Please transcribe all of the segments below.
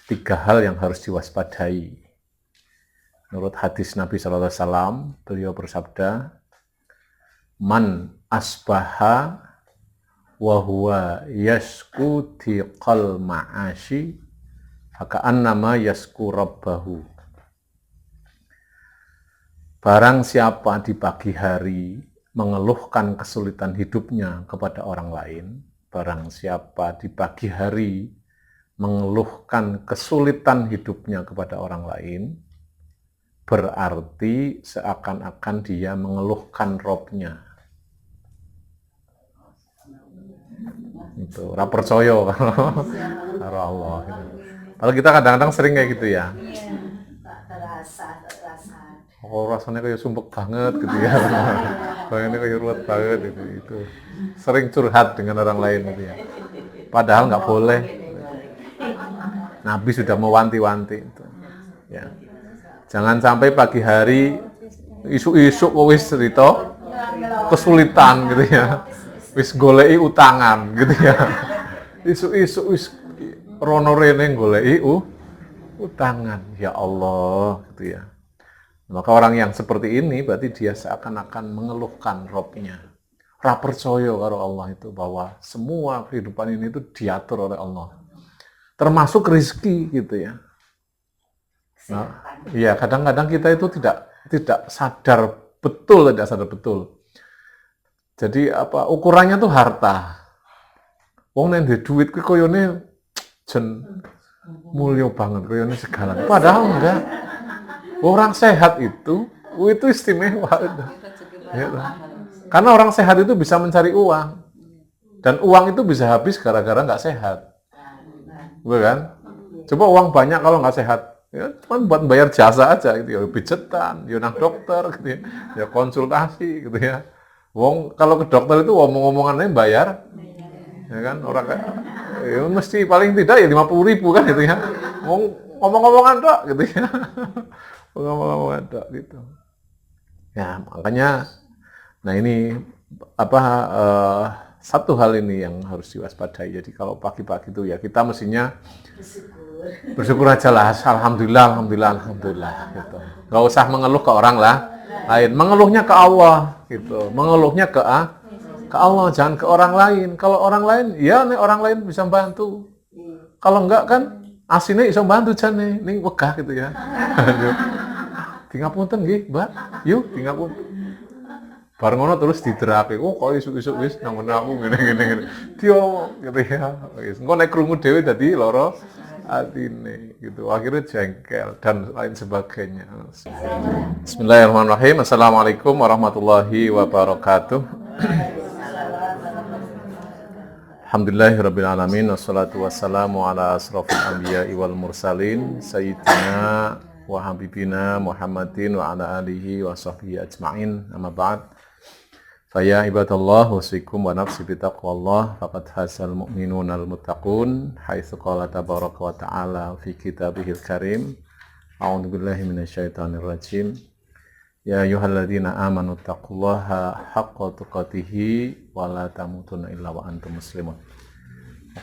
tiga hal yang harus diwaspadai. Menurut hadis Nabi SAW, beliau bersabda, man asbaha wa huwa yasku diqal ma'ashi faka'annama yasku rabbahu. Barang siapa di pagi hari mengeluhkan kesulitan hidupnya kepada orang lain, barang siapa di pagi hari mengeluhkan kesulitan hidupnya kepada orang lain, berarti seakan-akan dia mengeluhkan Robnya. Itu, ora percaya karo Allah. Kalau kita kadang-kadang sering kayak gitu ya. Oh, rasanya kayak sumpek banget gitu ya. Kayaknya kayak ruwet banget itu. Sering curhat dengan orang lain gitu ya. Padahal nggak boleh. Nabi sudah mewanti-wanti itu. Ya. Jangan sampai pagi hari isu-isu wis cerita kesulitan gitu ya. Wis goleki utangan gitu ya. Isu-isu wis rono rene goleki utangan. Ya Allah gitu ya. Maka orang yang seperti ini berarti dia seakan-akan mengeluhkan Robnya. Ra percaya karo Allah itu bahwa semua kehidupan ini itu diatur oleh Allah. Termasuk rezeki gitu ya. Nah, iya kadang-kadang kita itu tidak sadar betul. Jadi apa ukurannya tuh harta. Wong nek duwe duit kuwi koyone jen mulya banget, koyone segala. Padahal enggak. Orang sehat itu istimewa. Ya, karena orang sehat itu bisa mencari uang. Dan uang itu bisa habis gara-gara nggak sehat. Bukan? Coba uang banyak kalau nggak sehat. Ya, cuma buat bayar jasa aja gitu ya, pijetan, ya nang dokter gitu ya konsultasi gitu ya. Wong kalau ke dokter itu omong-omongannya bayar, ya kan orang ya mesti paling tidak ya 50.000 kan gitu ya. Ngomong-ngomongan dok gitu ya. Ngomong-ngomongan dok gitu. Ya makanya, nah ini apa satu hal ini yang harus diwaspadai. Jadi kalau pagi-pagi itu ya kita mestinya bersyukur aja lah, alhamdulillah gitu. Gak usah mengeluh ke orang lain, mengeluhnya ke Allah gitu, mengeluhnya ke Allah, jangan ke orang lain. Kalau orang lain, ya nih orang lain bisa bantu. Kalau enggak kan asine iso bantu jane, ning wegah gitu ya. Tingapunten nggih, Mbak. Yuk, tingapunten. Bar ngono terus diderake. Oh, kok isuk-isuk wis nang aku ngene. Diomong gitu ya. Wis engko nek krungu dhewe dadi lara atine gitu. Akhirnya jengkel dan lain sebagainya. Bismillahirrahmanirrahim. Assalamualaikum warahmatullahi wabarakatuh. Alhamdulillahirabbil alamin wassalatu wassalamu ala asrofil anbiya'i wal mursalin sayyidina wa habibina Muhammadin wa ala alihi wa sahbihi ajma'in. Amma ba'd. Faya ibadallah wasikum wa nafsi bitaqwallah faqad hasal mu'minuna al-muttaqun haitsu qala tabaraka wa ta'ala fi kitabihil karim. A'udzu billahi minasyaitonir rajim. Ya ayyuhalladzina amanu taqullaha haqqa tuqatih wa la tamutunna illa wa antum muslimun.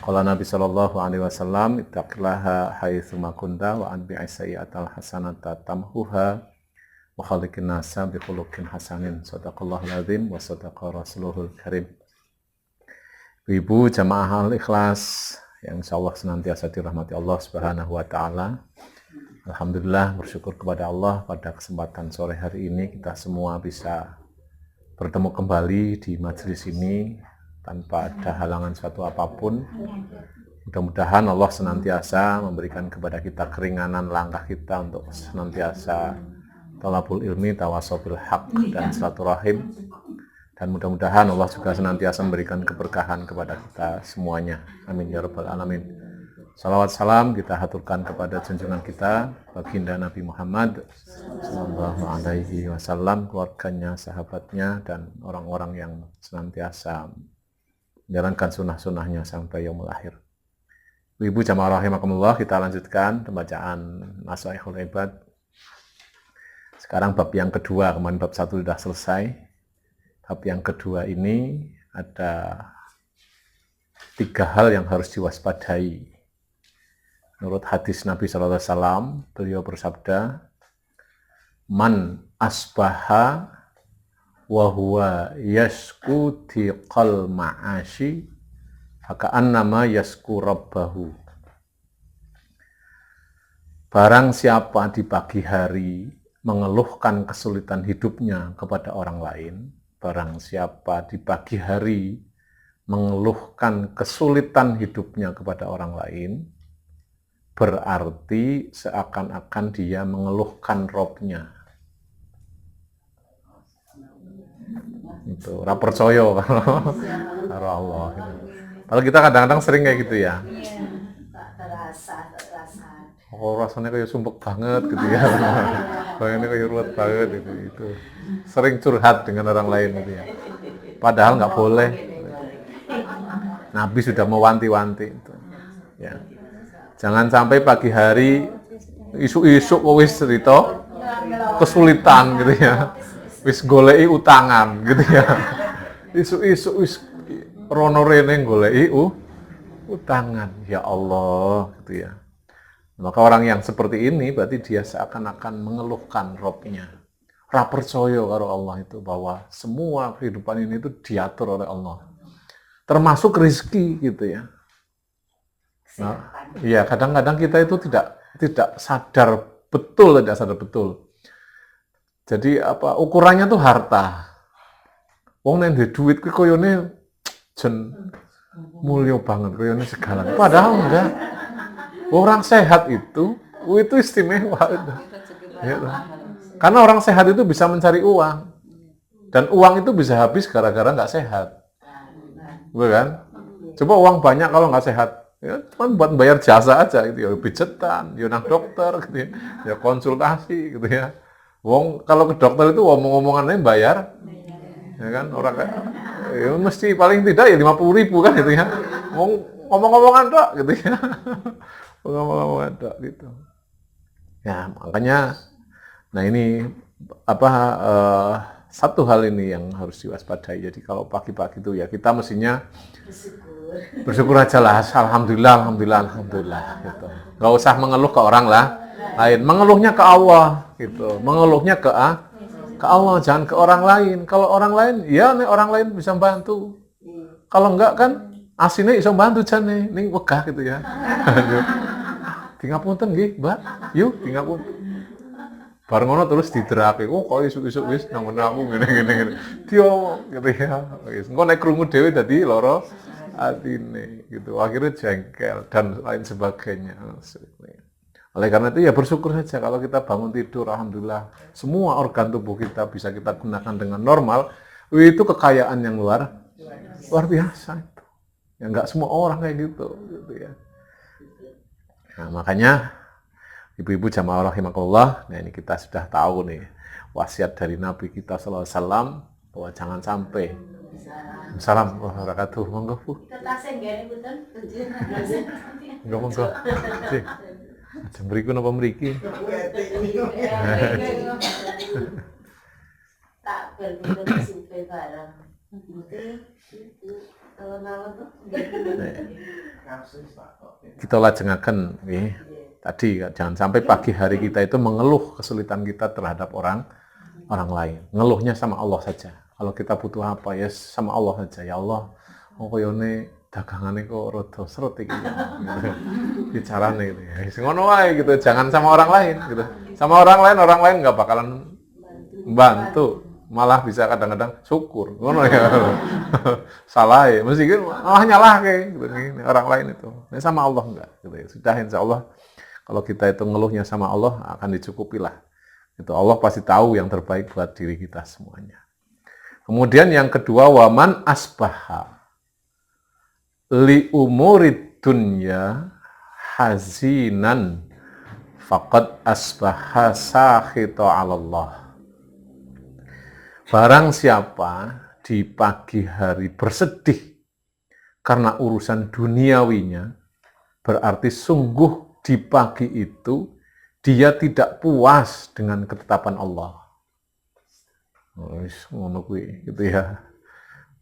Qala Nabi sallallahu alaihi wasallam ittaqillaha haitsu ma kunta wa atbi'is sayyi'atal hasanata tamhuha wa khaliqin nasa bi khuluqin hasanin. Shadaqallahul azim wa shadaqa rasuluhul karim. Ibu jamaah al-ikhlas yang insyaallah senantiasa dirahmati Allah Subhanahu wa taala. Alhamdulillah, bersyukur kepada Allah pada kesempatan sore hari ini kita semua bisa bertemu kembali di majelis ini tanpa ada halangan suatu apapun. Mudah-mudahan Allah senantiasa memberikan kepada kita keringanan langkah kita untuk senantiasa thalabul ilmi, tawassaw bil haq dan silaturahim. Dan mudah-mudahan Allah juga senantiasa memberikan keberkahan kepada kita semuanya. Amin ya rabbal alamin. Salawat salam kita haturkan kepada junjungan kita baginda Nabi Muhammad sallallahu alaihi wasallam, keluarganya, sahabatnya, dan orang-orang yang senantiasa menjalankan sunnah-sunnahnya sampai yaumul akhir. Ibu jamaah rahimakumullah, kita lanjutkan pembacaan Nasaihul Ibad. Sekarang bab yang kedua, kemarin bab 1 sudah selesai. Bab yang kedua ini ada 3 hal yang harus diwaspadai. Menurut hadis Nabi sallallahu alaihi wasallam, beliau bersabda, "Man asbaha wa huwa yasku tiqal ma'ashi, faka'annama yasku rabbahu." Barang siapa di pagi hari mengeluhkan kesulitan hidupnya kepada orang lain, barang siapa di pagi hari mengeluhkan kesulitan hidupnya kepada orang lain, berarti seakan-akan dia mengeluhkan Robnya. Itu, ora percaya karo Allah. Kalau kita kadang-kadang sering kayak gitu ya. Oh, rasanya kayak sumpek banget gitu ya. Bayangnya kayak ruwet banget itu. Sering curhat dengan orang lain gitu ya. Padahal nggak boleh. Nabi sudah mewanti-wanti itu. Ya. Jangan sampai pagi hari isu-isu wis cerita kesulitan gitu ya. Wis goleki utangan gitu ya. Isu-isu wis rono rene goleki utangan. Ya Allah gitu ya. Maka orang yang seperti ini berarti dia seakan-akan mengeluhkan Robnya. Ra percaya karo Allah itu bahwa semua kehidupan ini itu diatur oleh Allah. Termasuk rezeki gitu ya. Nah, iya kadang-kadang kita itu tidak sadar betul. Jadi apa ukurannya tuh harta. Wong nek duwe duit kuwi koyone jen mulya banget, koyone segala. Padahal enggak. Orang sehat itu istimewa itu. Ya, karena orang sehat itu bisa mencari uang. Dan uang itu bisa habis gara-gara nggak sehat. Bukan? Coba uang banyak kalau nggak sehat. Ya, cuma buat bayar jasa aja gitu ya, pijetan, ya nang dokter gitu ya konsultasi gitu ya. Wong kalau ke dokter itu omong-omongannya bayar, ya kan orang ya mesti paling tidak ya 50.000 kan gitu ya. Ngomong-ngomongan dok gitu ya. Ngomong-ngomongan dok gitu. Ya makanya, nah ini apa satu hal ini yang harus diwaspadai. Jadi kalau pagi-pagi itu ya kita mestinya bersyukur aja lah, alhamdulillah gitu. Gak usah mengeluh ke orang lah lain, mengeluhnya ke Allah gitu, mengeluhnya ke Allah, jangan ke orang lain. Kalau orang lain ya nih orang lain bisa bantu, kalau enggak kan asine iso bantu jane ning wegah gitu ya. Tingapunten nggih Mbak, yuk tingapunten. Bareng ngono terus diderake, kok isuk-isuk wis nang aku ngene. Diomong gitu ya. Wis engko nek krungu dhewe dadi lara atine gitu. Akhirnya jengkel dan lain sebagainya. Oleh karena itu ya bersyukur saja kalau kita bangun tidur, alhamdulillah semua organ tubuh kita bisa kita gunakan dengan normal. Itu kekayaan yang luar biasa itu. Ya enggak semua orang kayak gitu ya. Nah, makanya ibu-ibu jamaah rahimakumullah, nah ini kita sudah tahu nih wasiat dari Nabi kita sallallahu alaihi wasallam bahwa jangan sampai Assalamualaikum warahmatullahi wabarakatuh. Monggo Bu. Monggo. Jam mriku napa mriki? Tak ben supe barang. Kita lajengaken nggih. Tadi jangan sampai pagi hari kita itu mengeluh kesulitan kita terhadap orang lain. Ngeluhnya sama Allah saja. Kalau kita butuh apa ya sama Allah saja. Ya Allah, koyone dagangane kok rada seret iki. Gitu. Carane gitu ya. Ngono wae gitu. Jangan sama orang lain gitu. Sama orang lain enggak bakalan bantu. Malah bisa kadang-kadang syukur. Ngono ya. Salah ya. Mesti malah nyalahke gitu orang lain itu. Nah, sama Allah enggak gitu ya. Sudah insyaallah kalau kita itu ngeluhnya sama Allah akan dicukupilah. Itu Allah pasti tahu yang terbaik buat diri kita semuanya. Kemudian yang kedua, waman asbaha li umurid dunya hazinan faqad asbaha sakhita 'ala Allah. Barang siapa di pagi hari bersedih karena urusan duniawinya, berarti sungguh di pagi itu dia tidak puas dengan ketetapan Allah. Ngono kuwi gitu ya.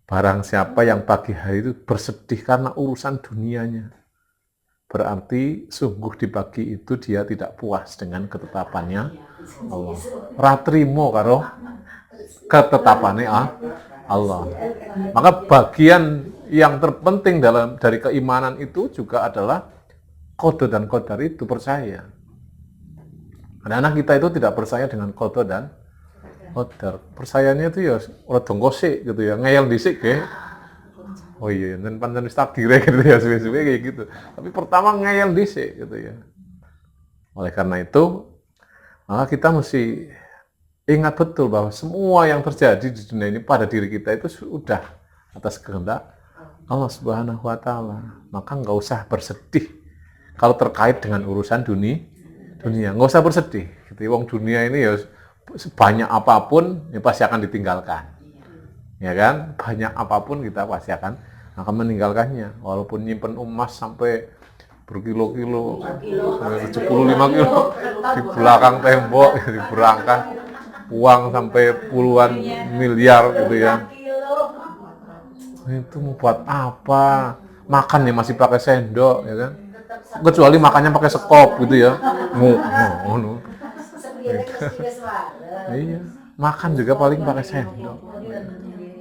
Barang siapa yang pagi hari itu bersedih karena urusan dunianya, berarti sungguh di pagi itu dia tidak puas dengan ketetapannya Allah. Ratrimo karo ketetapannya Allah. Maka bagian yang terpenting dari keimanan itu juga adalah qada dan qadar itu, percaya. Anak-anak kita itu tidak percaya dengan qada dan qadar. Persayanya itu ya rada ngosik gitu ya, ngeyel dhisik ge. Oh iya, dan pancen wis takdire gitu ya, suwe-suwe kayak gitu. Tapi pertama ngeyel dhisik gitu ya. Oleh karena itu, maka kita mesti ingat betul bahwa semua yang terjadi di dunia ini pada diri kita itu sudah atas kehendak Allah Subhanahu wa taala. Maka nggak usah bersedih kalau terkait dengan urusan dunia. Nggak usah bersedih. Gitu. Wong dunia ini ya sebanyak apapun ya pasti akan ditinggalkan. Ya kan? Banyak apapun kita pasti akan meninggalkannya. Walaupun nyimpen emas sampai berkilo-kilo, 75 kilo di belakang tembok, diberangkan uang sampai puluhan miliar gitu ya. Itu mau buat apa? Makan ya masih pakai sendok, ya kan? Kecuali makannya pakai sekop gitu ya. Iya, makan juga paling pakai sendok.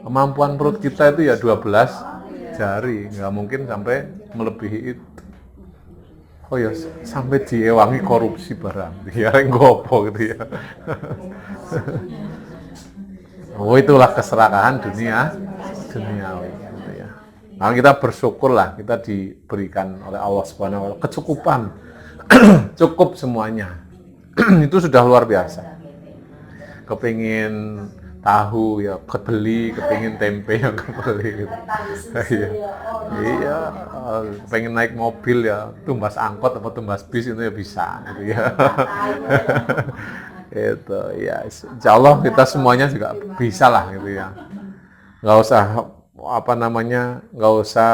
Kemampuan perut kita itu ya 12 jari, nggak mungkin sampai melebihi itu. Oh ya, sampai diewangi korupsi barang, ya ngopo gitu ya. Oh itulah keserakahan duniawi gitu ya. Nah kita bersyukurlah, kita diberikan oleh Allah Subhanahu wa taala kecukupan, cukup semuanya. Itu sudah luar biasa. Kepingin tahu ya kebeli, kepingin tempe ya kebeli gitu. Iya, pengen naik mobil ya tumbas angkot atau tumbas bis itu ya bisa gitu ya. Itu ya, insyaallah kita semuanya juga bisa lah gitu ya. Nggak usah nggak usah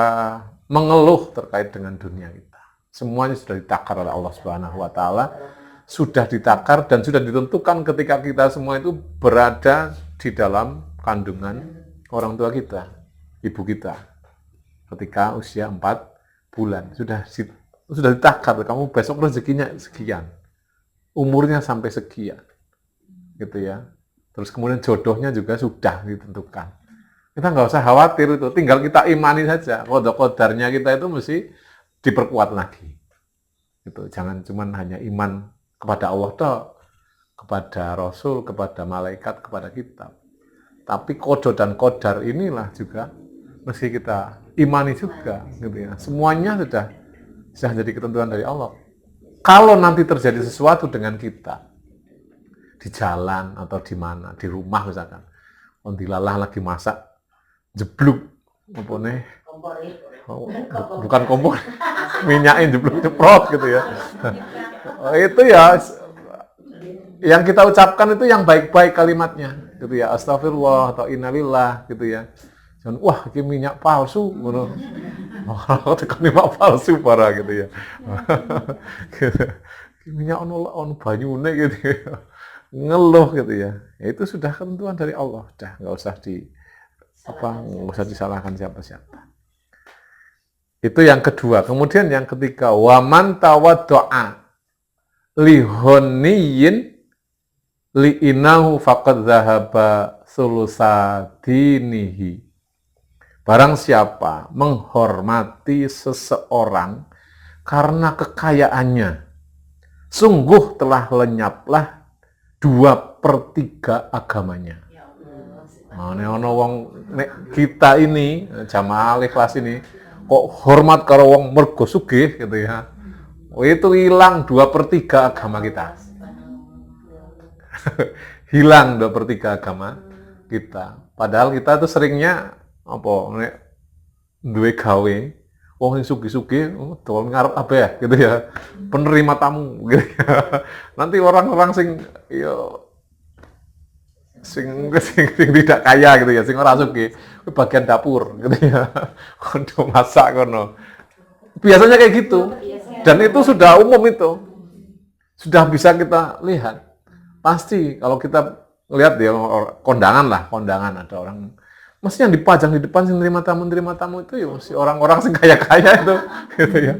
mengeluh terkait dengan dunia kita. Semuanya sudah ditakar oleh Allah Subhanahu wa taala. Sudah ditakar dan sudah ditentukan ketika kita semua itu berada di dalam kandungan orang tua kita, ibu kita, ketika usia 4 bulan. Sudah ditakar, kamu besok rezekinya sekian, umurnya sampai sekian, gitu ya. Terus kemudian jodohnya juga sudah ditentukan. Kita nggak usah khawatir itu, tinggal kita imani saja. Qada-qadarnya kita itu mesti diperkuat lagi. Gitu. Jangan cuma hanya iman kepada Allah toh, kepada Rasul, kepada malaikat, kepada kitab. Tapi qada dan qadar inilah juga mesti kita imani juga, gitu ya. Semuanya sudah jadi ketentuan dari Allah. Kalau nanti terjadi sesuatu dengan kita di jalan atau di mana, di rumah misalkan, ondilalah lagi masak, jebluk, apa nih? Bukan kompor, minyakin jebluk ceprot gitu ya. Itu ya yang kita ucapkan itu yang baik-baik kalimatnya gitu ya, astagfirullah atau innalillah gitu ya. Jangan wah ini minyak palsu ngono. Tekan minyak palsu parah gitu ya. Gitu. Minyak ono banyune gitu ya. Ngeluh gitu ya. Itu sudah ketentuan dari Allah, dah enggak usah disalahkan siapa-siapa. Itu yang kedua. Kemudian yang ketiga, waman tawaddo'a lihoniyin li'inahu faqad zahaba sulusadinihi. Barang siapa menghormati seseorang karena kekayaannya, sungguh telah lenyaplah 2/3 agamanya. Nah, ono wong kita ini jamaah ikhlas ini kok hormat karo wong mergo sugih gitu ya. Oh, itu hilang 2/3 agama kita. Hilang 2/3 agama kita. Padahal kita tuh seringnya duwe gawe wong sing sugih-sugih dol ngarep apa ya gitu ya. Penerima tamu gitu ya. Nanti orang-orang sing tidak kaya gitu ya, sing ora sugih, bagian dapur gitu ya. Kono masak kono. Biasanya kayak gitu. Dan itu sudah umum itu. Sudah bisa kita lihat. Pasti kalau kita lihat ya kondangan ada orang mesti yang dipajang di depan sing nerima tamu itu ya mesti orang-orang sing kaya-kaya itu gitu ya.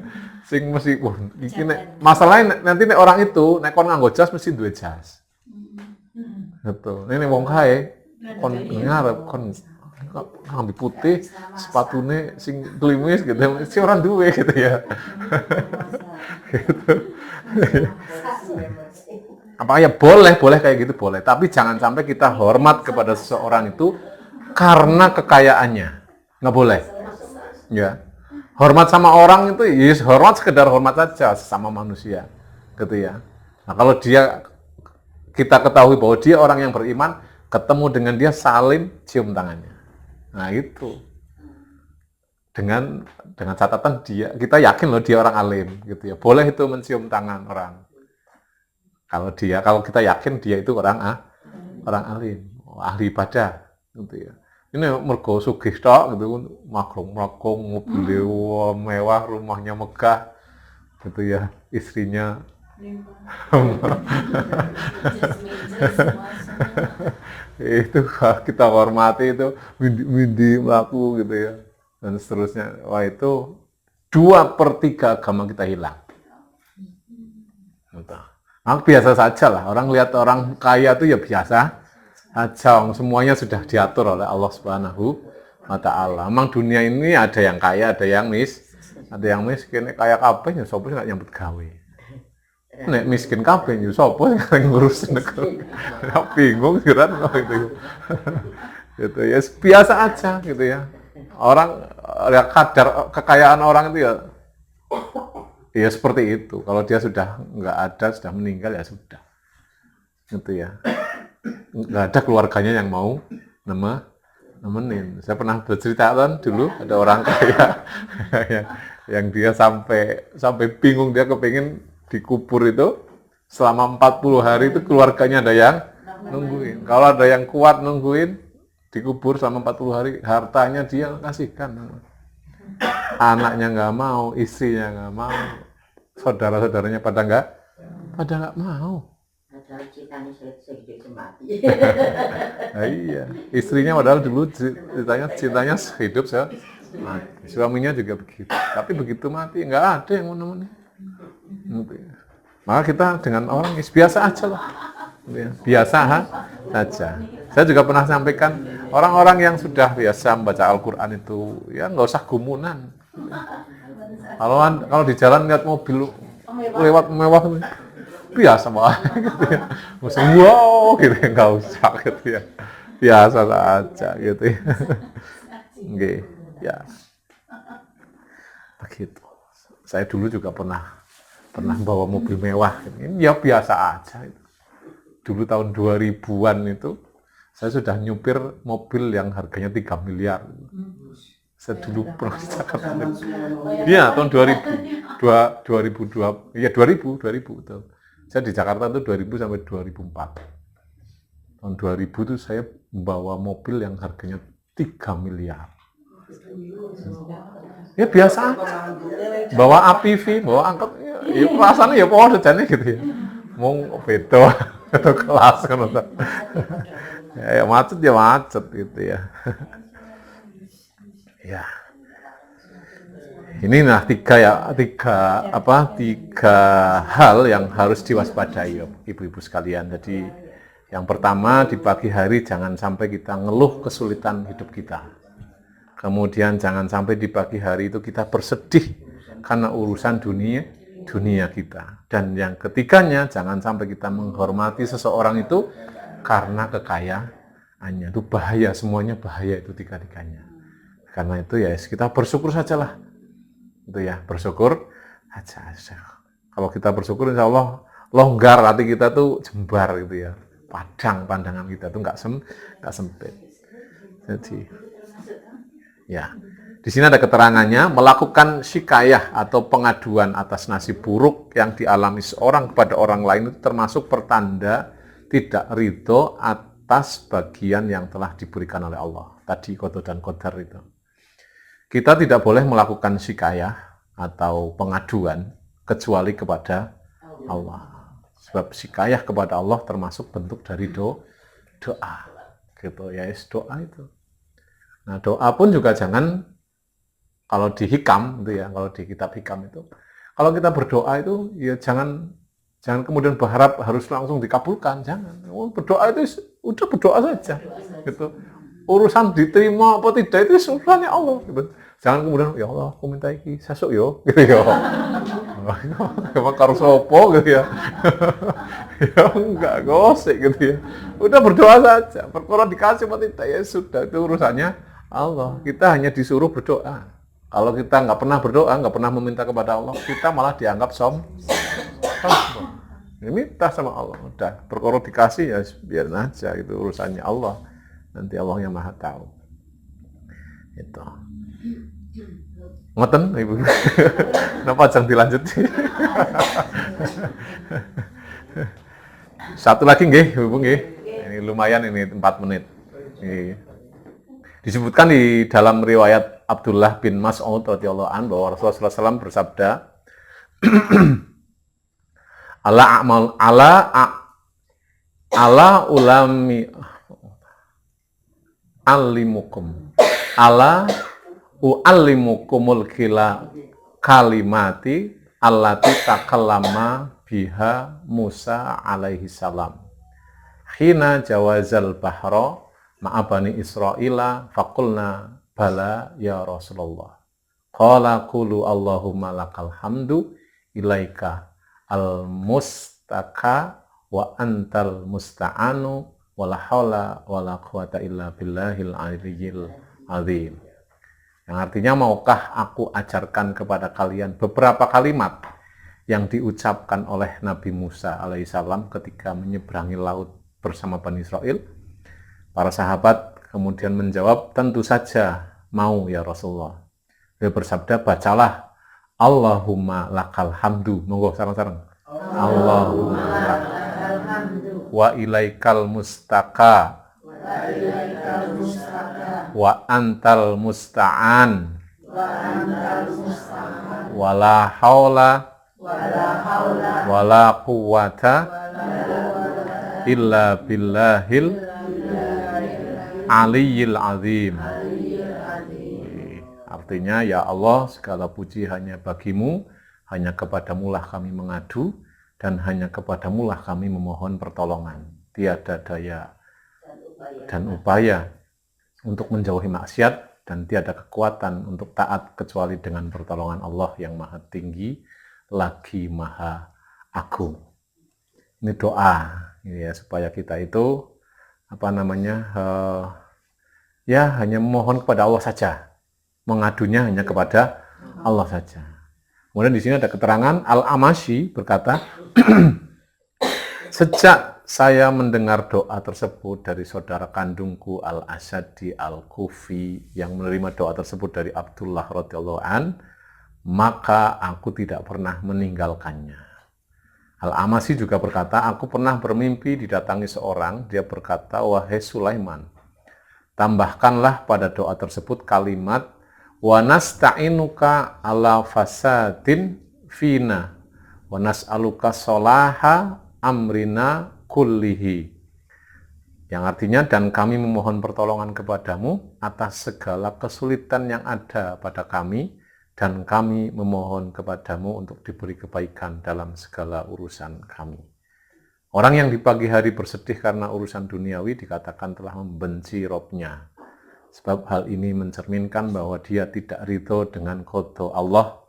Sing mesti iki nek masalahnya nanti nek orang itu nek kon nganggo jas mesti duwe jas. Gitu. Ini wong kae kon ngarep kon ngambil putih sepatune sing klimis gitu si orang duwe gitu ya. Gitu. Apa ya boleh kayak gitu boleh, tapi jangan sampai kita hormat kepada seseorang itu karena kekayaannya. Nggak boleh. Ya. Hormat sama orang itu ya hormat sekedar hormat saja sesama manusia. Gitu ya. Nah, kalau kita ketahui bahwa dia orang yang beriman, ketemu dengan dia salim cium tangannya. Nah, itu. Dengan catatan kita yakin loh dia orang alim gitu ya. Boleh itu mencium tangan orang. Kalau kita yakin dia itu orang alim, ahli ibadah gitu ya. Ini mergo sugih tok gitu, maklum mobil mewah, rumahnya megah gitu ya, istrinya itu kita hormati itu mindi melaku gitu ya dan seterusnya. Wah itu 2/3 agama kita hilang. Biasa saja lah, orang lihat orang kaya itu ya biasa aja, semuanya sudah diatur oleh Allah Subhanahu wa Ta'ala. Memang dunia ini ada yang kaya, ada yang miskin, kaya kabeh ya sapa sing gak nyambut gawe. Nek miskin kabeh ya sapa sing ngurusin negara. Bingung kan gitu. Gitu ya, biasa aja gitu ya. Orang ya kadar kekayaan orang itu ya seperti itu. Kalau dia sudah nggak ada, sudah meninggal ya sudah. Gitu ya. Nggak ada keluarganya yang mau nemenin. Saya pernah bercerita kan dulu ada orang kaya yang dia sampai bingung, dia kepingin dikubur itu selama 40 hari itu keluarganya ada yang nungguin. Kalau ada yang kuat nungguin dikubur selama 40 hari, hartanya dia kasihkan. Anaknya nggak mau, istrinya nggak mau, saudara-saudaranya pada nggak mau. Nah, iya, istrinya padahal dulu cintanya hidup mati. Suaminya juga begitu. Tapi begitu mati nggak ada yang mau nemenin. Maka kita dengan orang biasa aja lah, biasa saja. Saya juga pernah sampaikan orang-orang yang sudah biasa membaca Al-Quran itu ya nggak usah gumunan. Kalau di jalan lihat mobil lewat mewah biasa banget gitu ya. Mesti wow gitu ya, nggak usah gitu ya. Biasa saja gitu ya. Oke, ya. Begitu. Saya dulu juga pernah bawa mobil mewah. Ini ya biasa aja. Dulu tahun 2000-an itu saya sudah nyupir mobil yang harganya 3 miliar. Saya dulu pernah di Jakarta. Iya, tahun 2002. Iya, 2000 betul. Saya di Jakarta itu 2000 sampai 2004. Tahun 2000 itu saya membawa mobil yang harganya 3 miliar. Ya biasa aja. Bawa APV, bawa angkot, ya rasanya ya podo jane gitu ya. Mau beda atau kelas kan. Ya macet gitu ya. Ya. Ini tiga hal yang harus diwaspadai ibu-ibu sekalian. Jadi yang pertama di pagi hari jangan sampai kita ngeluh kesulitan hidup kita. Kemudian jangan sampai di pagi hari itu kita bersedih karena urusan dunia kita. Dan yang ketiganya jangan sampai kita menghormati seseorang itu karena kekayaannya. Itu bahaya, semuanya bahaya itu tiga-tiganya. Karena itu ya kita bersyukur sajalah. Itu ya, bersyukur aja. Kalau kita bersyukur insya Allah longgar, hati kita tuh jembar gitu ya. Pandangan kita tuh nggak sempit. Jadi ya, di sini ada keterangannya, melakukan syikayah atau pengaduan atas nasib buruk yang dialami seorang kepada orang lain itu termasuk pertanda tidak ridho atas bagian yang telah diberikan oleh Allah. Tadi qada dan qadar itu. Kita tidak boleh melakukan syikayah atau pengaduan kecuali kepada Allah. Sebab syikayah kepada Allah termasuk bentuk dari doa. Gitu ya, doa itu. Nah, doa pun juga jangan, kalau di hikam itu ya, kalau di kitab hikam itu, Kalau kita berdoa itu ya jangan kemudian berharap harus langsung dikabulkan, jangan. Berdoa itu udah berdoa saja, gitu. Urusan diterima apa tidak itu urusannya Allah, gitu. Jangan kemudian ya Allah aku minta iki sesuk yo, gitu ya. Emang karo sopo gitu ya. Ya enggak gosek gitu ya. Udah berdoa saja. Perkara dikasih apa tidak ya sudah, itu urusannya Allah. Kita hanya disuruh berdoa. Kalau kita nggak pernah berdoa, nggak pernah meminta kepada Allah, kita malah dianggap sombong. Ini minta sama Allah, udah perkara dikasih ya biarin aja, itu urusannya Allah. Nanti Allah yang maha tahu. Itu. Ngoten Ibu. Kenapa jangan dilanjut? Satu lagi nggih, Ibu nggih. Ini lumayan ini 4 menit. Ini. Disebutkan di dalam riwayat Abdullah bin Mas'ud radhiyallahu anhu bahwa Rasulullah SAW bersabda, ala ulami alimukum ala uallimukumul kalimati allati takallama biha Musa alaihi salam hina jawazal bahra ma'a bani Israila faqulna bala ya Rasulullah qala qulu Allahumma lakal hamdu ilaika al-mustaka wa antal musta'anu wala haula wala quwata illa billahil aliyyil azim. Yang artinya, maukah aku ajarkan kepada kalian beberapa kalimat yang diucapkan oleh Nabi Musa alaihissalam ketika menyeberangi laut bersama Bani Israel? Para sahabat kemudian menjawab, tentu saja mau ya Rasulullah. Dia bersabda, bacalah Allahumma lakal hamdu. Monggo sareng-sareng. Allahumma lakal hamdu wa ilaikal mustaka wa antal musta'an wala haula wala quwwata illa billahil aliyyil azim. Artinya, ya Allah, segala puji hanya bagimu, hanya kepadamulah kami mengadu, dan hanya kepadamulah kami memohon pertolongan. Tiada daya dan upaya untuk menjauhi maksiat, dan tiada kekuatan untuk taat kecuali dengan pertolongan Allah yang maha tinggi, lagi maha agung. Ini doa, ya, supaya kita itu, ya hanya memohon kepada Allah saja. Mengadunya hanya kepada Allah saja. Kemudian di sini ada keterangan Al-Amashi berkata, sejak saya mendengar doa tersebut dari saudara kandungku Al-Asyadi Al-Kufi yang menerima doa tersebut dari Abdullah radhiyallahu an, maka aku tidak pernah meninggalkannya. Al-Amashi juga berkata, aku pernah bermimpi didatangi seorang, dia berkata, wahai Sulaiman, tambahkanlah pada doa tersebut kalimat wa nasta'inuka ala fasadin fina wa nas'aluka solaha amrina kullihi, yang artinya, dan kami memohon pertolongan kepadamu atas segala kesulitan yang ada pada kami, dan kami memohon kepadamu untuk diberi kebaikan dalam segala urusan kami. Orang yang di pagi hari bersedih karena urusan duniawi dikatakan telah membenci Robnya. Sebab hal ini mencerminkan bahwa dia tidak ridho dengan qada Allah,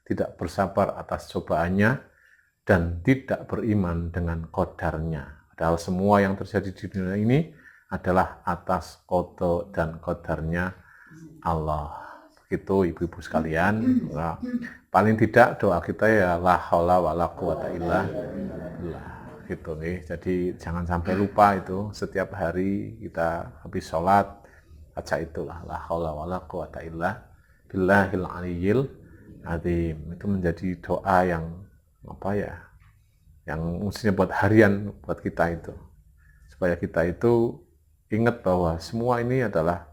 tidak bersabar atas cobaannya, dan tidak beriman dengan qadarnya. Padahal semua yang terjadi di dunia ini adalah atas qada dan qadarnya Allah. Begitu ibu-ibu sekalian. Nah, paling tidak doa kita ya la haula wala quwata illa billah. Gitu nih. Jadi jangan sampai lupa itu, setiap hari kita habis sholat baca itulah la haula wala quwata illa billahil aliyyil azim. Itu menjadi doa yang yang mestinya buat harian buat kita itu, supaya kita itu ingat bahwa semua ini adalah,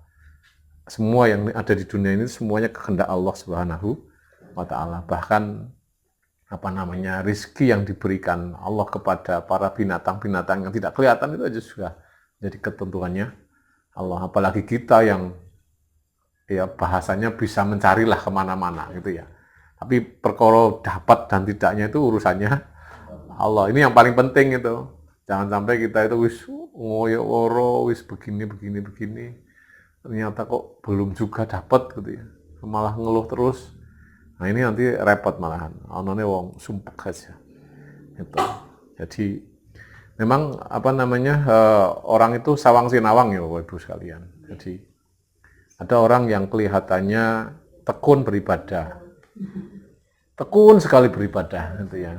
semua yang ada di dunia ini semuanya kehendak Allah Subhanahu wa ta'ala. Bahkan rizki yang diberikan Allah kepada para binatang-binatang yang tidak kelihatan itu aja sudah jadi ketentuannya Allah. Apalagi kita yang ya bahasanya bisa mencarilah kemana-mana gitu ya. Tapi perkara dapat dan tidaknya itu urusannya Allah. Ini yang paling penting itu. Jangan sampai kita itu wis ngoyo oro, wis begini. Ternyata kok belum juga dapat gitu ya. Malah ngeluh terus. Nah ini nanti repot malahan. Onone wong sumpek aja. Gitu. Jadi memang orang itu sawang sinawang ya Bapak Ibu sekalian. Jadi ada orang yang kelihatannya tekun beribadah. Tekun sekali beribadah gitu ya.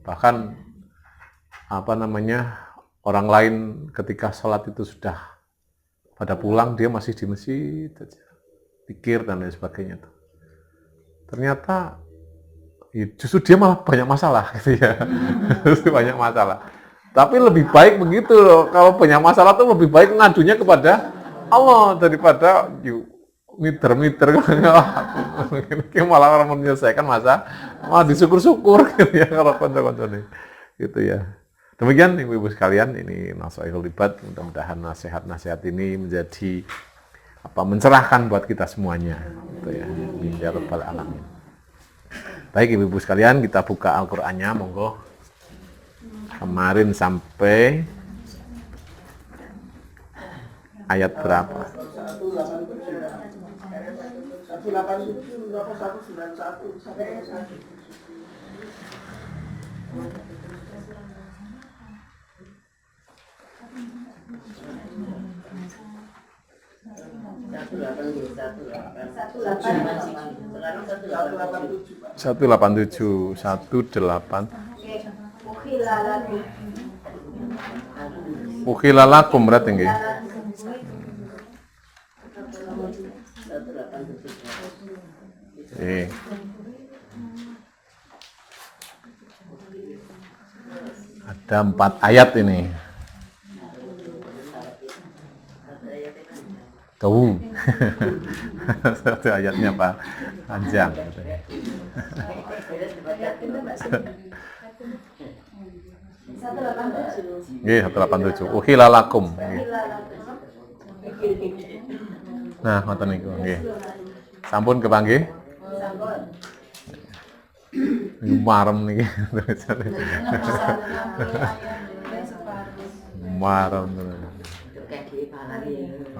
Bahkan orang lain ketika sholat itu sudah pada pulang, dia masih di masjid aja. Pikir dan lain sebagainya tuh. Ternyata ya justru dia malah banyak masalah gitu ya. Banyak masalah. Tapi lebih baik begitu loh. Kalau banyak masalah tuh lebih baik ngadunya kepada Allah daripada miter-miter. Malah orang menyelesaikan malah disyukur-syukur gitu ya kalau konco-konco nih. Gitu ya. Demikian Ibu-ibu sekalian, ini Nasaihul Ibad. Mudah-mudahan nasihat-nasihat ini menjadi mencerahkan buat kita semuanya. Gitu ya. Ya Rabbal Alamin. Baik Ibu-ibu sekalian, kita buka Al-Qur'annya, monggo. Kemarin sampai ayat berapa? 187. Ukhilalakum berarti nggih. Ada 4 ayat ini. Tuh. Satu ayatnya Pak panjang. Nggih, 187. Ukhilalakum. Nah, ngoten niku nggih. Sampun kepanggih? Sampun. Marem niki. Marem tenan.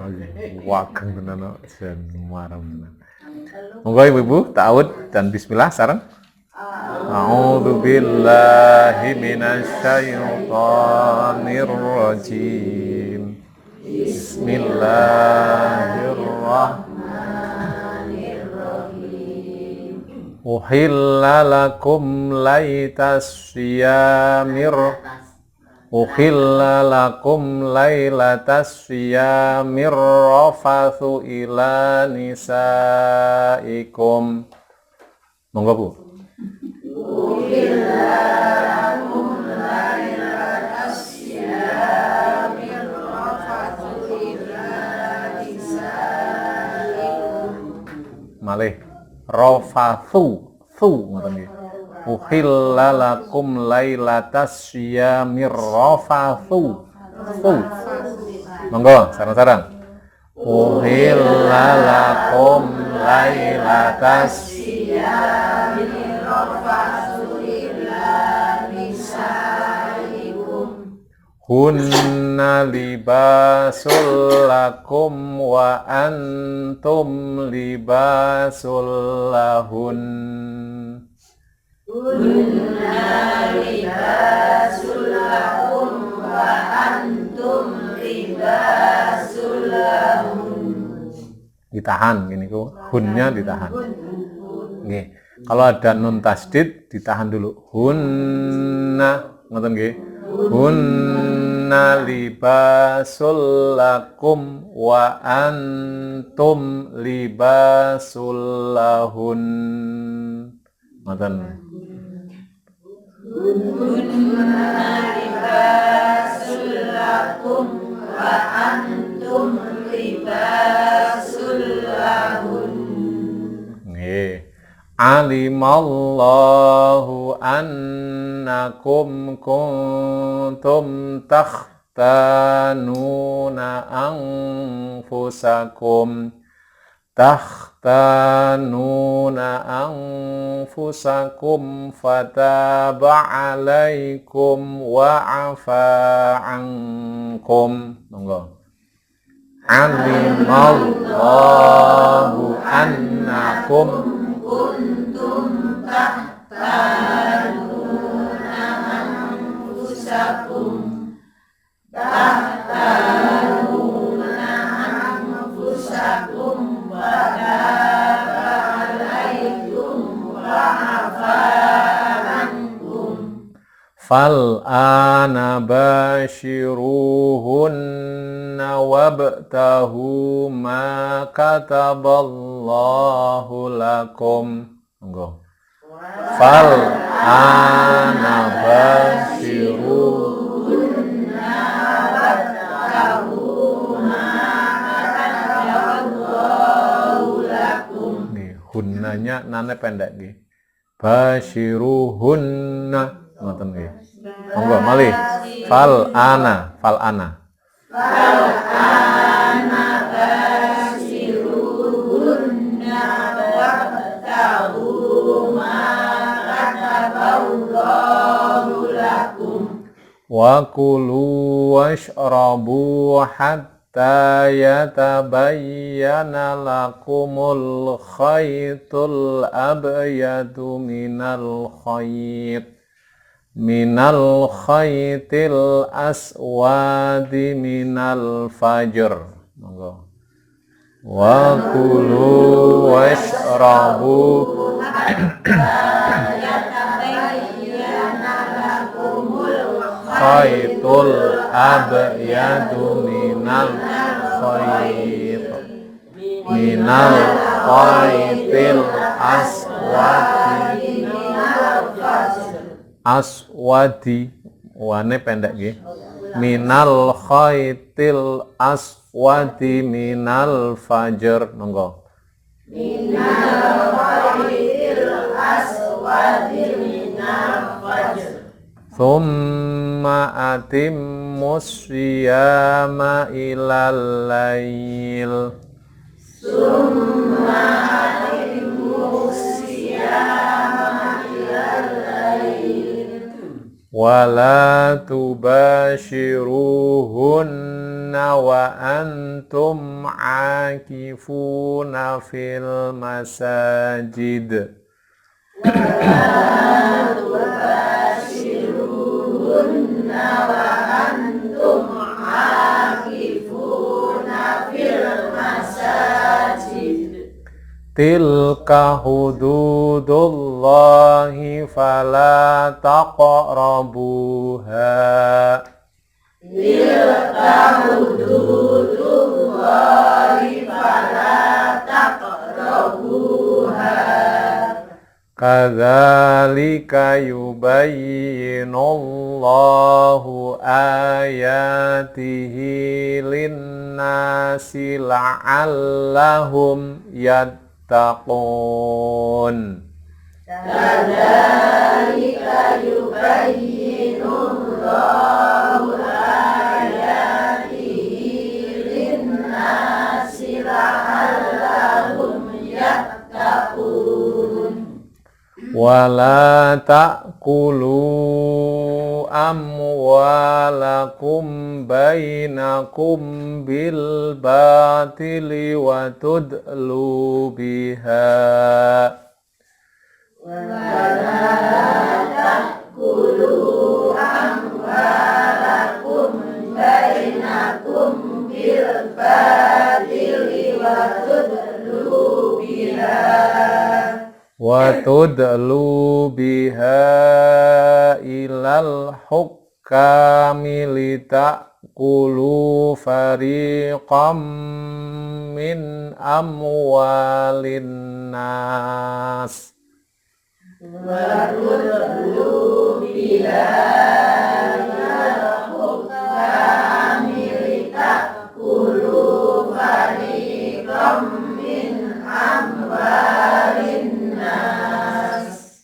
Oke, wageng tenan jen marem tenan. Monggo Ibu-ibu ta'awud dan bismillah sareng. A'udzu billahi minasyaitonir rajim. Bismillahirrahmanirrahim. Uhilla lakum lailatas siyamir rafathu ila nisaikum. Monggo Bu. Uhilla lakum lailatas siyamir rafathu ila nisaikum. Malih rafathu ngoten nggih. Uhilla lakum lailatas siyamir rafathu. Monggo sareng-sareng. Uhilla lakum lailatas siyamir rafathu ila nisaikum. Hunna libasul lakum wa antum libasul lahun. Hunna libasul lakum wa antum libasul lahun. Ditahan gini ku, hunnya ditahan. Nggih. Kalau ada nun tasdid ditahan dulu. Hunna, ngoten nggih. Hunna libasul lakum wa antum libasul lahun. Ngoten. Hunna libasul lakum wa antum libasul lahun. Nggih. Alimallahu annakum kuntum takhtanuna anfusakum takhtanuna anfusakum fataba alaikum wa afa ankum. Monggo. Alimallahu annakum kuntum tahtanuna anfusakum wa taba alaikum wa afa ankum. Fal ana bashiruhunna wabtahu ma kataballahu lakum. Monggo. Fal ana bashiruhunna wabtahu ma kataballahu lakum. Nih, hunnanya nane pendek nggih. Bashiruhunna ngoten nggih. Monggo malih. Fal ana bashiruhunna wabtahu ma kataballahu lakum. wa kulu washrabu hatta yatabayyana lakumul khaytul abyadu minal khaytil aswadi minal fajr. Monggo. Wa kulu washrabu khaytul abyadu minal khaytil aswadi wane pendek nggih. Minal khaytil aswadi minal fajr. Monggo. Minal khaytil aswadi minal fajr. Thumma atimmus siyama ilal lail. Summa atimmus siyama ilal lail. Wala tubashiruhunna wa antum akifuna fil masajid. Wala tubashiruhunna wa antum akifuna fil masajid. Tilka hududullahi fala taqrabuha. Tilka hududullahi fala taqrabuha. Kadzalika yubayyinullahu ayatihi linnasi la'allahum yattaqun. Kadzalika yubayyinullahu ayatihi linnasi la'allahum yattaqun. Wala ta'kulu amwalakum bainakum bil batili wa tudlu biha. Wala ta'kulu amwalakum bainakum bil batili wa tudlu biha. Wa tudlu biha ilal hukami litakulu fariqam min amwalin nas. Wa tudlu biha ilal hukami litakulu fariqam min amwalin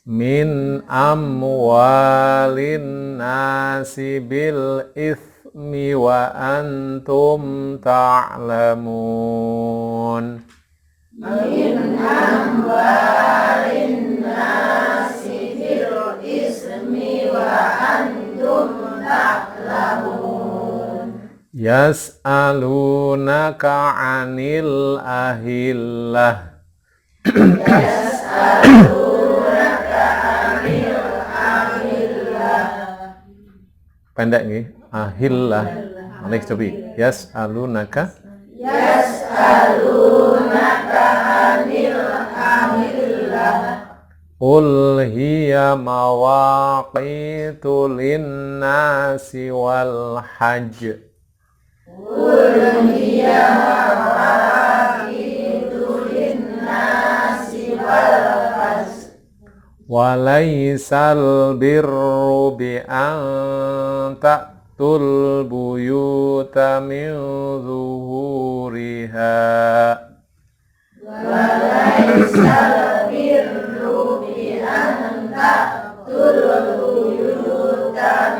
min amwalin nasi bil ithmi wa antum ta'lamun. min amwalin nasi bil ismi wa antum ta'lamun. Yas'alunaka 'anil ahillah. Yas'alunaka 'anil ahillah. Pendek nggih, ahillah. Malih cobi. Yas'alunaka 'anil ahillah. Qul hiya mawaqitu lin-nasi wal hajj. Qul hiya mawaqitu lin-nasi wal hajj. Walaysal birru bi an ta'tul buyuta min zuhuriha. Walaysal birru bi an ta'tul buyuta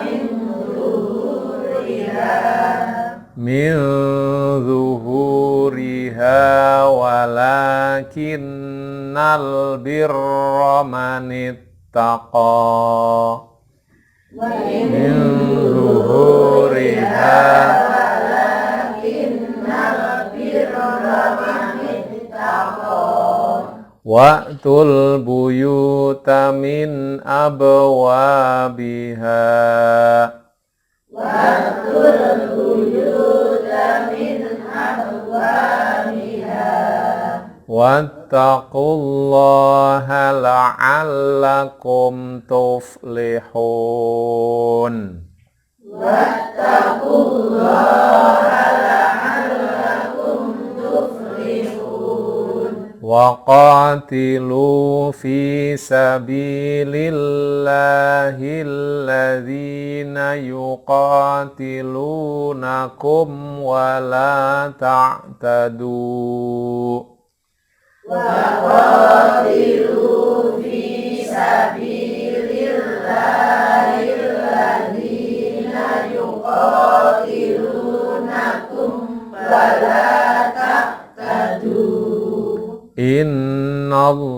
min zuhuriha walakinnal birra man ittaqa. Min zuhuriha walakinnal birra man ittaqa. Wa'tul buyuta min abwabiha. Wa'tul buyuta min abwabiha. Wattaqullaha la'allakum tuflihun. Wattaqullaha la'allakum tuflihun. Waqatilu fi sabilillahi alladhina yuqatilunakum wa la ta'tadu. Waqatilu fi sabilillahi alladhina yuqatilunakum wa la ta'tadu. Innallaha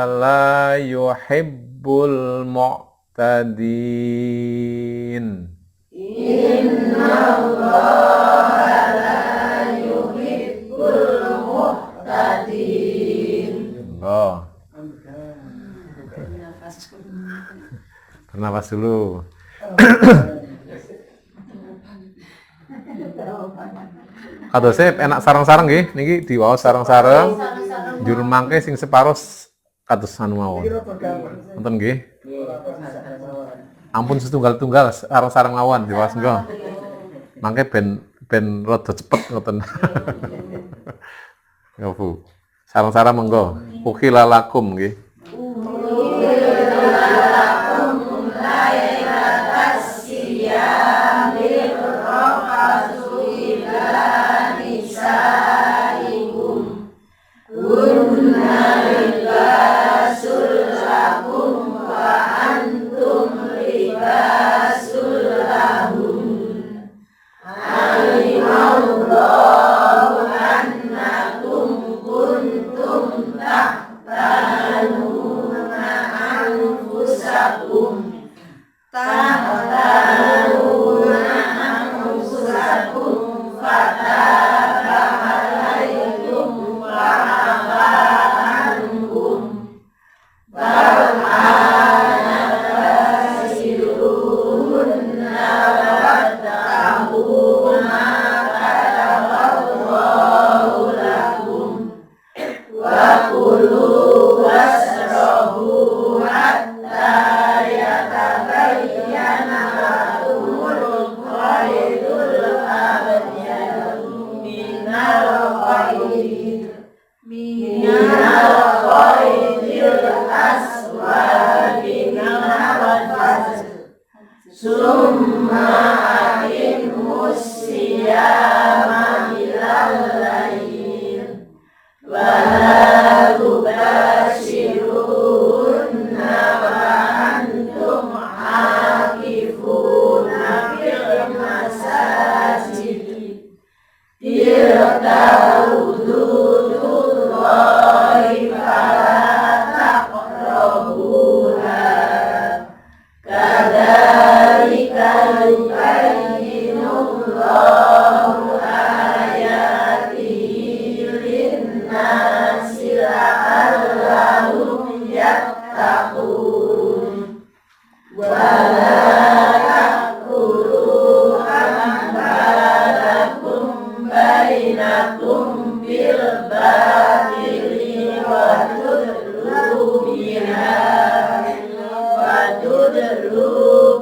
la yuhibbul mu'tadin. Innallaha la yuhibbul mu'tadin. Oh. Bernafas dulu. Kadosé enak sareng-sareng nggih, niki diwaos sareng-sareng. Njur mangke sing separuh kados anu mawon. Wonten nggih. Ampun setunggal-tunggal sareng-sareng mawon diwaos engko. Mangke ben rada cepet ngoten. Ya Bu. Sareng-sareng monggo. Ukhilalakum nggih.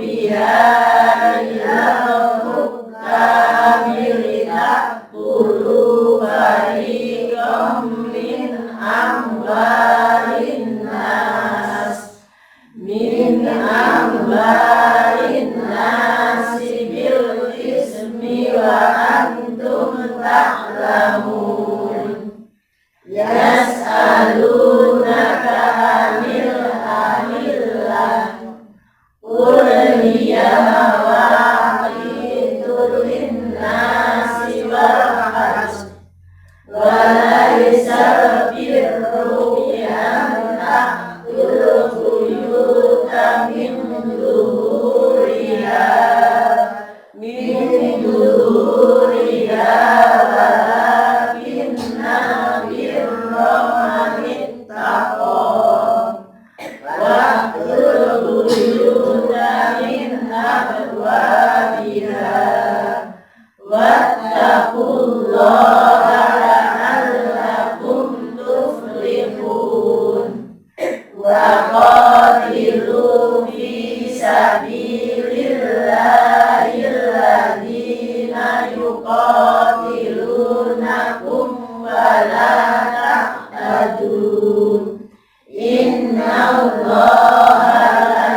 biha ilal hukamil ta'kulu fariqam min amwalin nas bil ismi wa antum ta'lamun. Yas'alunaka anil ahillah qul hiya mawaqitul linnasi wal hajj wa laysal birru bi an ta'tul buyuta min zuhuriha walakinna birra man ittaqa wa'tul buyuta min abwabiha wattaqullaha la'allakum tuflihun wa qatilu fi sabilillahi alladhina yuqatilunakum wa la ta'tadun innallaha la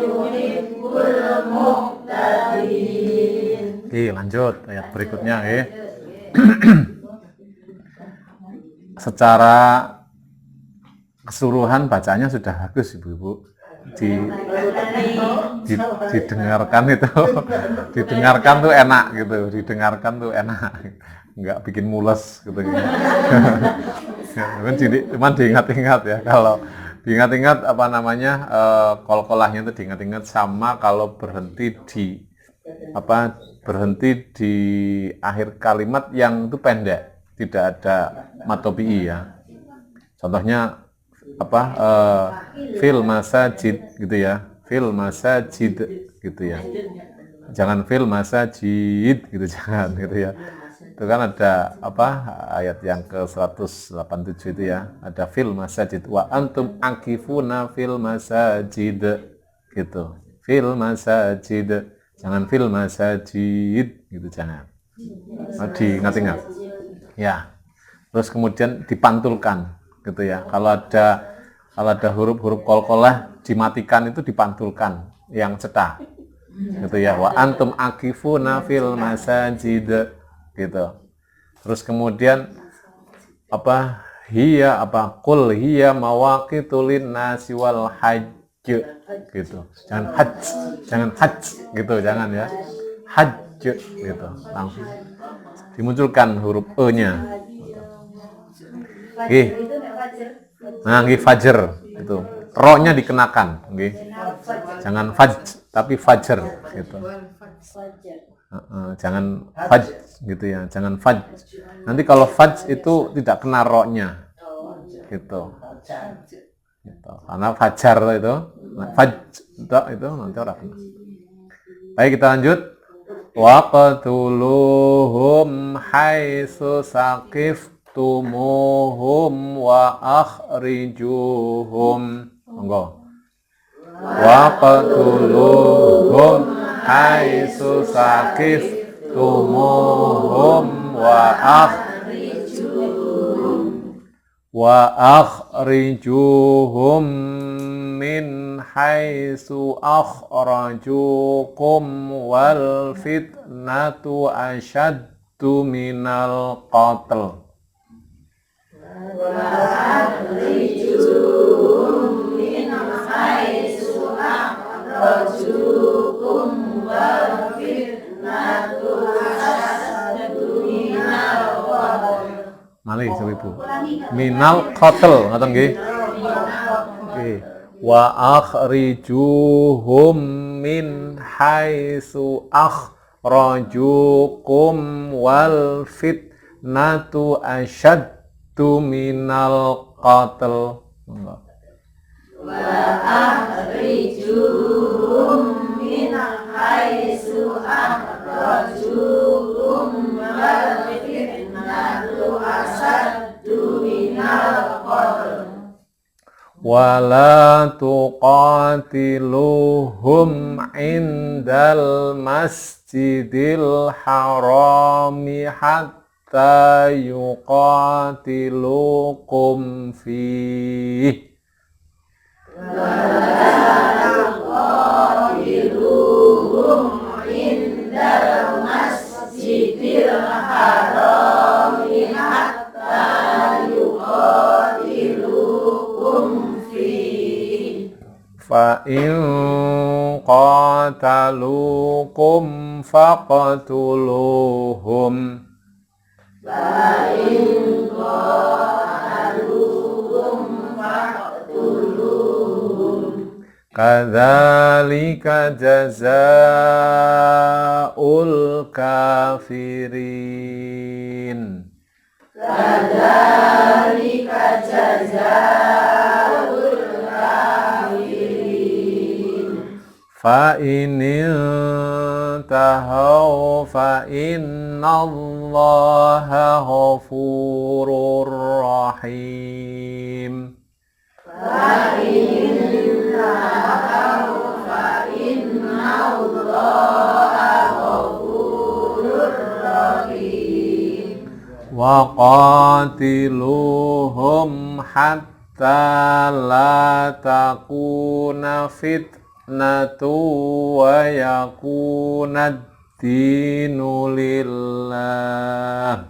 yuhibbul mu'tadin. Oke, lanjut ayat berikutnya ya. Secara keseluruhan bacanya sudah bagus Ibu-ibu. Didengarkan itu didengarkan tuh enak gitu, didengarkan tuh enak, nggak bikin mules gitu. Cuman diingat-ingat ya, kalau diingat-ingat apa namanya kol-kolahnya itu diingat-ingat, sama kalau berhenti di akhir kalimat yang itu pendek, tidak ada matobi'i ya. Contohnya fil masajid gitu ya, fil masajid gitu ya, jangan fil masajid gitu, jangan gitu ya. Itu kan ada ayat yang ke 187 itu ya, ada fil masajid wa antum akifuna fil masajid gitu, fil masajid, jangan fil masajid gitu, jangan. Diingat-ingat ya. Terus kemudian dipantulkan gitu ya. Kalau ada huruf-huruf qalqalah dimatikan, itu dipantulkan yang cetak gitu ya. Wa antum akifuna fil masajid gitu. Terus kemudian qul hiya mawaqitul linnasi wal hajj gitu. Jangan hajj gitu, jangan ya. Hajj gitu. Langsung dimunculkan huruf e-nya. Nggih. Nah, nggih fajr itu. Ro-nya dikenakan, nggih. Jangan fajr tapi fajr gitu. Jangan fajr gitu ya, jangan fajr. Nanti kalau fajr itu tidak kena ro-nya. Gitu. Karena fajar itu, fajr itu nanti orang kena. Baik, kita lanjut. Waqtuluhum haitsu saqiftumuhum wa akhrijuhum. Monggo. Waqtuluhum haitsu saqiftumuhum wa akhrijuhum min haitsu akhrajukum wal fitnatu asyaddu minal qatl. Wa akhrijuhum min haitsu akhrajukum wal fitnatu asyaddu minal qatl. Malih Ibu. Minal qatl, ngoten nggih. Nggih. Wa akhrijuhum min haitsu akhrajukum wal fitnatu asyaddu minal qatl. Wa akhrijuhum min haitsu akhrajukum wal fitnatu asyaddu minal qatl. Wala tuqatiluhum indal masjidil harami hatta yuqatilukum fihi. Fa in qatalukum faqtuluhum kadzalika jazaa'ul kafirin. Fa inil tahaw fa innallaha ghafurur rahim. Wa qatiluhum hatta la takuna fitnatu wa yakuna ad-dinu lillah.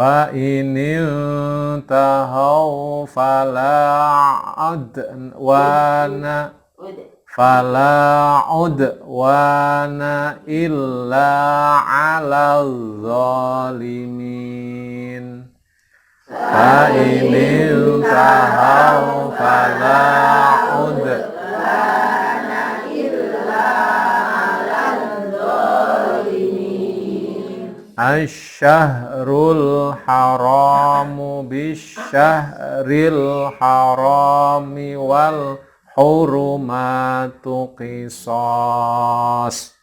Fa inil tahaw fala udwana illa 'alal zalimin. Fa inil tahaw fala udwana illa 'alal zalimin. Asy-syahrul haramu bisyahril harami wal hurumatu qisas.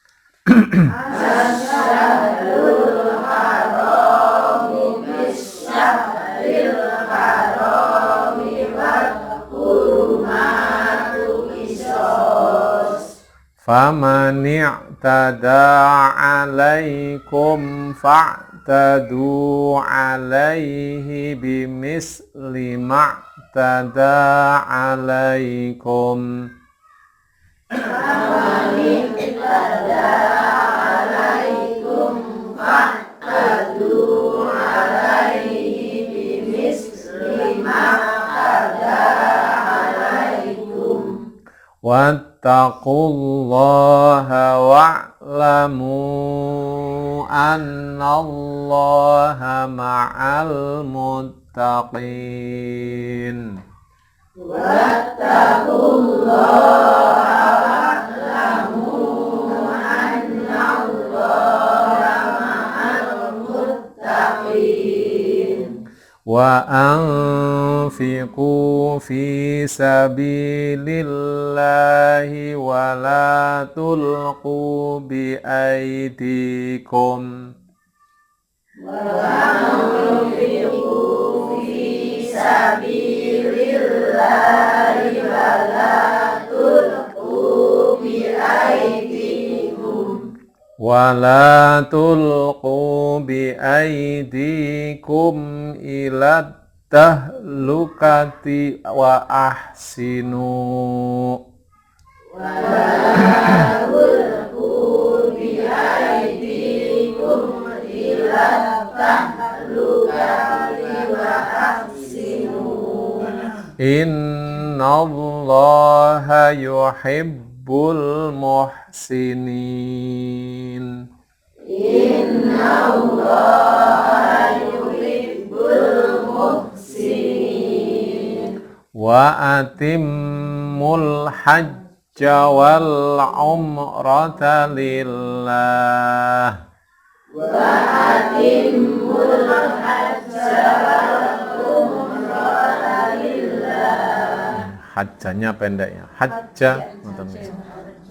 Asy-syahrul haramu bisyahril harami wal hurumatu qisas. Faman i'tada 'alaikum fa'tadu 'alaihi bimisli ma'tada 'alaikum. Faman i'tada 'alaikum fa'tadu 'alaihi bimisli ma'tada 'alaikum. Wattaqullaha wa'lamu annallaha ma'al muttaqin. Wattaqullaha wa'lamu annallaha ma'al muttaqin. Wa anfiqu fi sabilillahi wa la tulqu bi aydikum. Wa anfiqu fi sabilillahi wa la tulqu bi aydikum. Wa la tulqu bi aydikum ila tahlukati wa ahsinu. Wa la tulqu bi aydikum ila tahlukati wa ahsinu. Innallaha yuhibbul muhsinin. Innallaha yuhibbul muhsinin. Wa atimmul hajja wal umrata lillah. Wa atimmul hajja wal umrata lillah. Hajjanya pendek ya. Hajja.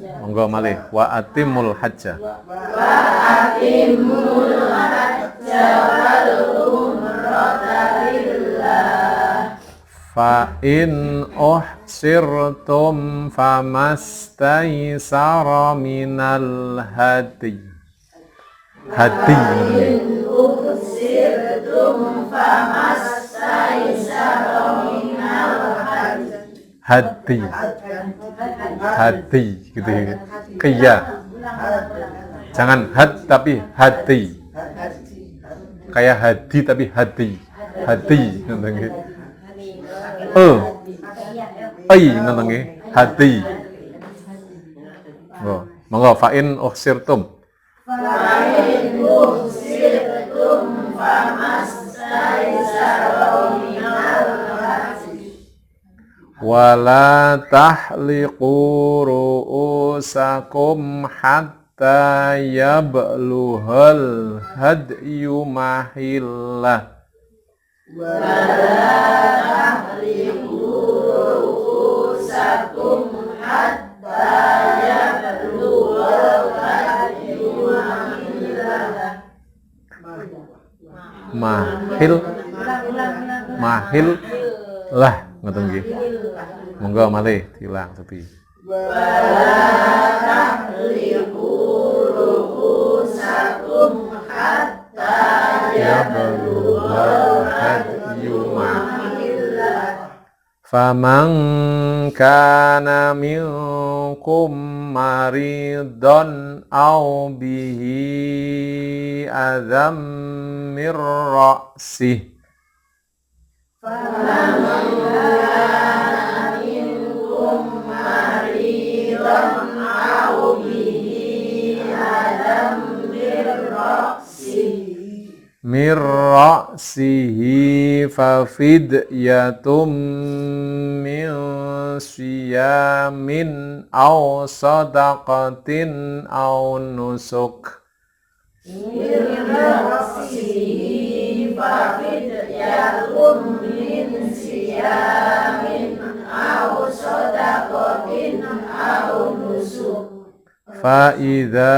Monggo malih wa atimul hajja. Atimul hajja wal umrata lillah. Fa in uhsirtum famastaysara minal hadi. Hadi. Usirtum famastaysara minal hadi. Hadi gitu ya. Qiyah. Jangan had tapi hadi. Kayak hadi tapi hadi. Hadi ngoten nggih. Ngoten nggih. Hadi. Monggo fa in uhsirtum. Fa'in usirtum famastaysara minal hadi. Wala tahliqu ru'usakum hatta yabluhal hadyu mahillah. Usakum hatta yablughal hadyu mahillah. Mahil lah ngoten nggih. Monggo malih diulang sepi. Usakum hatta Yablughal hadyu mahillah. Faman kana minkum maridun aw bihi adzam mir ra'sih. Mir ra'sihi fafidyatum min siyamin aw sadaqatin aw nusuk. Fafidyatum min siyamin aw sadaqatin aw nusuk. Fa idza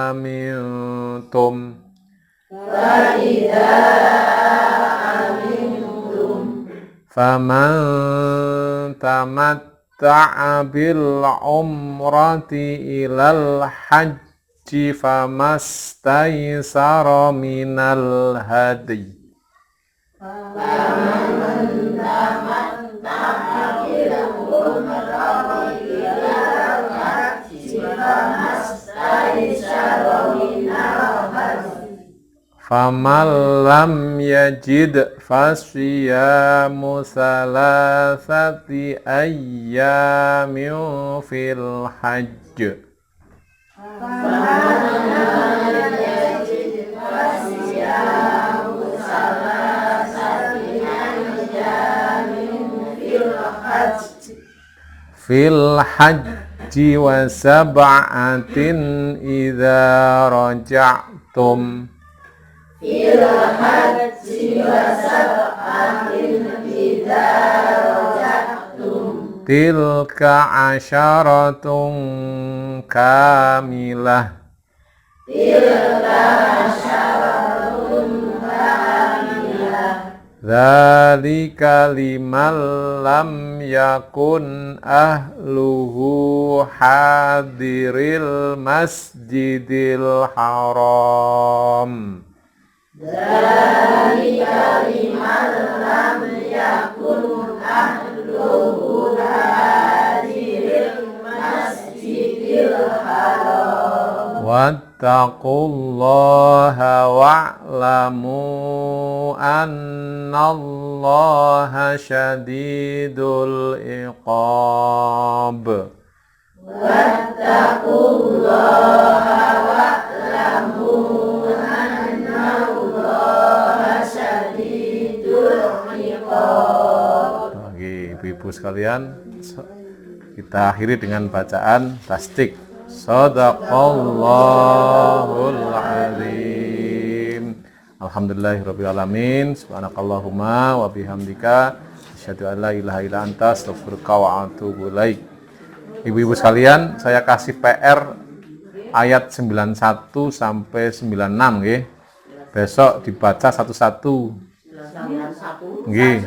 amintum faman tamatta'a bil umrati ilal hajji famastaysara minal hadi. Faman lam yajid fasyiyamu salasati ayyamin fil hajj. Fil hajji wa sab'atin idza raja'tum. Fil hajji wa sab'atin idza raja'tum. Tilka asyaratun kamilah. Tilka asyaratun kamilah. Dzalika liman lam yakun ahluhu hadiril masjidil haram. Dzalika liman lam yakun ahluhu hadiril masjidil haram. Wattaqullaha wa'lamu annallaha syadidul iqab. Wattaqullaha wa'lamu annallaha syadidul iqab. Bagi ibu-ibu sekalian, kita akhiri dengan bacaan tasdik. Shadaqallahul azim. Alhamdulillahirabbil alamin. Subhanakallahumma wa bihamdika asyhadu an la ilaha illa anta astaghfiruka wa atubu ilaik. Ibu-ibu sekalian, saya kasih PR ayat 91 sampai 96 nggih. Besok dibaca satu-satu. Nggih.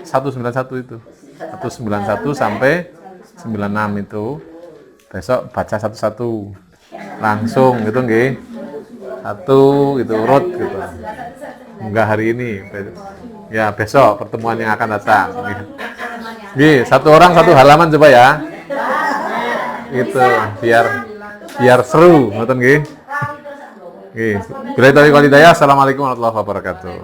191 itu. 191 sampai 96 itu. Besok baca satu-satu. Langsung gitu nggih. Satu gitu urut gitu. Enggak hari ini. Ya, besok pertemuan yang akan datang. Nggih, satu orang satu halaman coba ya. Gitu, biar seru, ngoten nggih. Nggih. Billahi taufiq wal hidayah. Assalamualaikum warahmatullahi wabarakatuh.